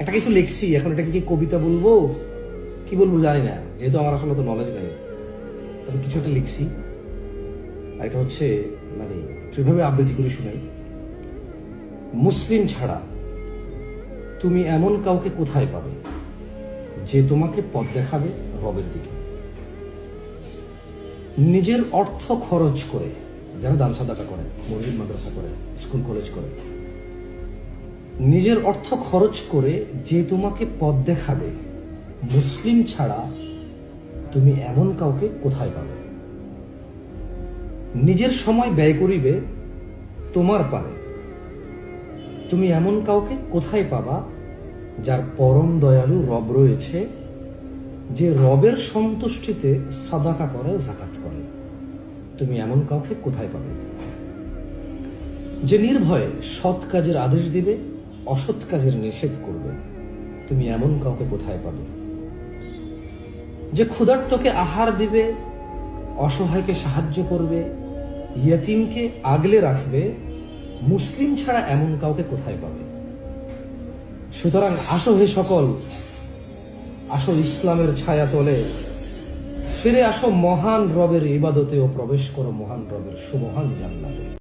একটা কিছু লিখছি, এখন এটাকে কি কবিতা বলবো কি বলবো জানি না, যেহেতু আমার আসলে তো নলেজ নেই। তবে কিছু একটা লিখছি, আর এটা হচ্ছে মানে যেভাবে আবৃত্তি করে শুনাই। মুসলিম ছাড়া তুমি এমন কাউকে কোথায় পাবে যে তোমাকে পথ দেখাবে রবের দিকে। নিজের অর্থ খরচ করে, যারা দান সাদাকা করে, মসজিদ মাদ্রাসা করে, স্কুল কলেজ করে, নিজের অর্থ খরচ করে যে তোমাকে পথ দেখাবে, মুসলিম ছাড়া তুমি এমন কাউকে কোথায় পাবে। নিজের সময় ব্যয় করিবে তোমার পানে, তুমি এমন কাউকে কোথায় পাবা যার পরম দয়ালু রব রয়েছে, যে রবের সন্তুষ্টিতে সাদাকা করে, যাকাত করে। তুমি এমন কাউকে কোথায় পাবে। যে নির্ভয়ে সৎ কাজের আদেশ দিবে, অসৎ কাজের নিষেধ করবে। তুমি এমন কাউকে কোথায় পাবে। যে ক্ষুধার্তকে আহার দিবে, অসহায়কে সাহায্য করবে, ইয়তীমকে আগলে রাখবে। মুসলিম ছাড়া এমন কাউকে কোথায় পাবে। সুতরাং আসো হে সকল, আসো ইসলামের ছায়া তলে, ফিরে আসো মহান রবের ইবাদতে ও প্রবেশ করো মহান রবের সুমহান জান্নাতে।